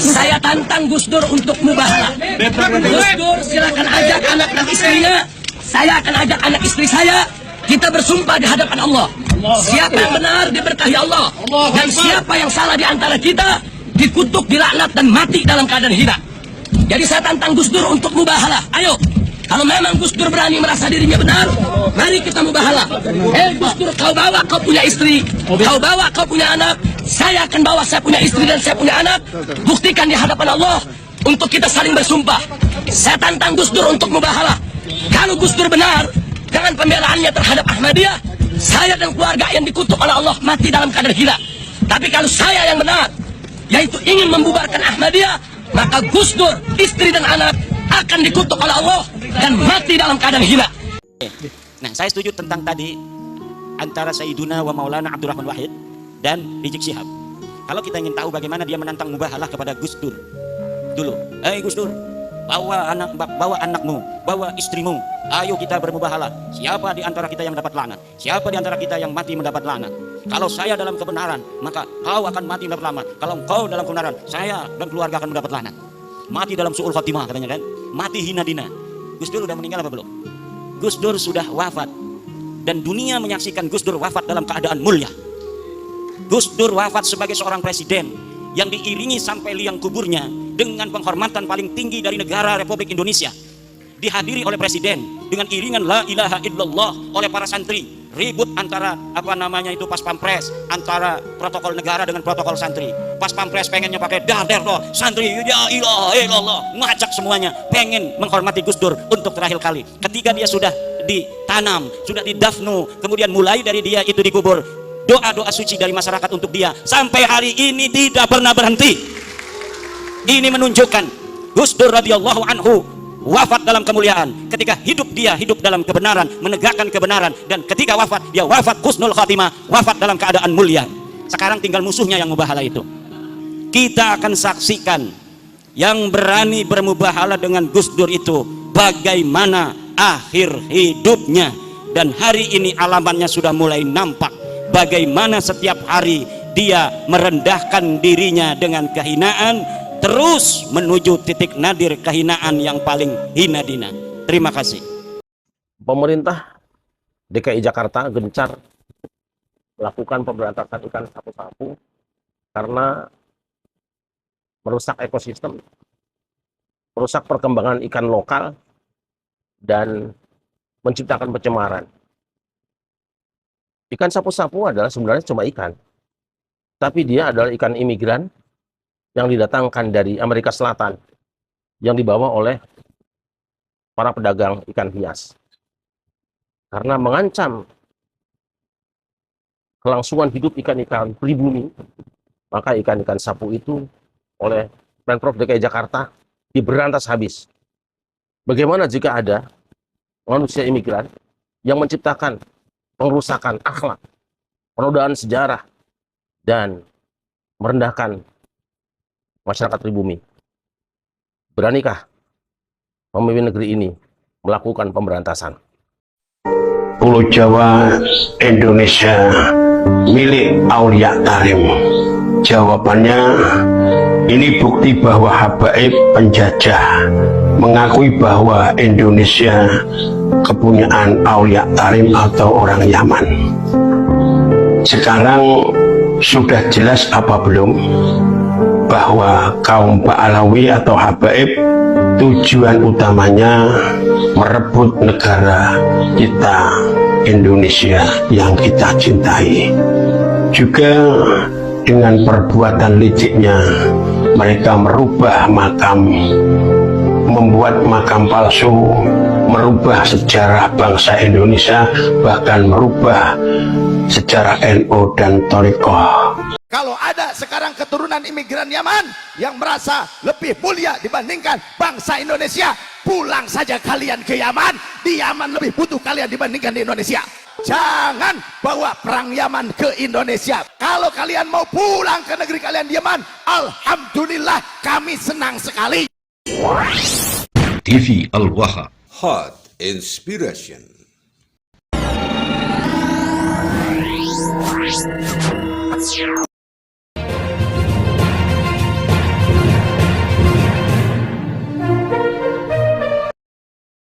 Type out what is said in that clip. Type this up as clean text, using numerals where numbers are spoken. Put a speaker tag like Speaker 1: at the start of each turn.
Speaker 1: Saya tantang Gus Dur untuk mubahalah. Gus Dur silakan ajak anak dan istrinya. Saya akan ajak anak istri saya. Kita bersumpah di hadapan Allah. Siapa yang benar diberkahi Allah. Dan siapa yang salah di antara kita dikutuk, dilaknat dan mati dalam keadaan hina. Jadi saya tantang Gus Dur untuk mubahalah. Ayo. Kalau memang Gus Dur berani merasa dirinya benar, mari kita mubahalah. Gus Dur, kau bawa kau punya istri, kau bawa kau punya anak, saya akan bawa saya punya istri dan saya punya anak. Buktikan di hadapan Allah untuk kita saling bersumpah. Saya tantang Gus Dur untuk mubahalah. Kalau Gus Dur benar dengan pembelaannya terhadap Ahmadiyah, saya dan keluarga yang dikutuk oleh Allah mati dalam keadaan hina. Tapi kalau saya yang benar, yaitu ingin membubarkan Ahmadiyah, maka Gus Dur, istri dan anak akan dikutuk oleh Allah dan mati dalam keadaan hina.
Speaker 2: Nah, saya setuju tentang tadi antara Sayyiduna wa Maulana Abdurrahman Wahid dan Rizik Syihab. Kalau kita ingin tahu bagaimana dia menantang mubahalah kepada Gus Dur dulu, Gus Dur, bawa anakmu, bawa istrimu, ayo kita bermubahalah. Siapa di antara kita yang mendapat laknat? Siapa di antara kita yang mati mendapat laknat? Kalau saya dalam kebenaran, maka kau akan mati mendapat laknat. Kalau kau dalam kebenaran, saya dan keluarga akan mendapat laknat. Mati dalam su'ul khatimah katanya kan, mati hina dina. Gus Dur sudah meninggal apa belum? Gus Dur sudah wafat, dan dunia menyaksikan Gus Dur wafat dalam keadaan mulia. Gus Dur wafat sebagai seorang presiden yang diiringi sampai liang kuburnya dengan penghormatan paling tinggi dari negara Republik Indonesia, dihadiri oleh presiden dengan iringan la ilaha illallah oleh para santri. Ribut antara pas pampres, antara protokol negara dengan protokol santri. Pas pampres pengennya pakai darder loh, santri ya ilaha illallah, ngajak semuanya pengen menghormati Gus Dur untuk terakhir kali. Ketika dia sudah ditanam, sudah didafnu, kemudian mulai dari dia itu dikubur, doa-doa suci dari masyarakat untuk dia sampai hari ini tidak pernah berhenti. Ini menunjukkan Gus Dur radhiyallahu anhu wafat dalam kemuliaan. Ketika hidup dia hidup dalam kebenaran, menegakkan kebenaran, dan ketika wafat dia wafat husnul khatimah, wafat dalam keadaan mulia. Sekarang tinggal musuhnya yang mubahalah itu. Kita akan saksikan yang berani bermubahalah dengan Gus Dur itu bagaimana akhir hidupnya, dan hari ini alamannya sudah mulai nampak. Bagaimana setiap hari dia merendahkan dirinya dengan kehinaan, terus menuju titik nadir kehinaan yang paling hina dina. Terima kasih.
Speaker 3: Pemerintah DKI Jakarta gencar melakukan pemberantasan ikan sapu-sapu karena merusak ekosistem, merusak perkembangan ikan lokal, dan menciptakan pencemaran. Ikan sapu-sapu adalah sebenarnya cuma ikan, tapi dia adalah ikan imigran yang didatangkan dari Amerika Selatan, yang dibawa oleh para pedagang ikan hias. Karena mengancam kelangsungan hidup ikan-ikan pribumi, maka ikan-ikan sapu itu oleh Pemprov DKI Jakarta diberantas habis. Bagaimana jika ada manusia imigran yang menciptakan pengrusakan akhlak, penodaan sejarah, dan merendahkan masyarakat pribumi? Beranikah pemimpin negeri ini melakukan pemberantasan?
Speaker 4: Pulau Jawa Indonesia milik Aulia Tarim. Jawabannya, ini bukti bahwa habaib penjajah mengakui bahwa Indonesia kepunyaan Aulia Tarim atau orang Yaman. Sekarang sudah jelas apa belum bahwa kaum Ba'alawi atau habaib tujuan utamanya merebut negara kita Indonesia yang kita cintai. Juga dengan perbuatan liciknya mereka merubah makam, membuat makam palsu, merubah sejarah bangsa Indonesia, bahkan merubah sejarah NU dan Thariqah.
Speaker 5: Kalau ada sekarang keturunan imigran Yaman yang merasa lebih mulia dibandingkan bangsa Indonesia, pulang saja kalian ke Yaman. Di Yaman lebih butuh kalian dibandingkan di Indonesia. Jangan bawa perang Yaman ke Indonesia. Kalau kalian mau pulang ke negeri kalian di Yaman, alhamdulillah kami senang sekali.
Speaker 6: TV Al-Waha,
Speaker 7: Hot Inspiration.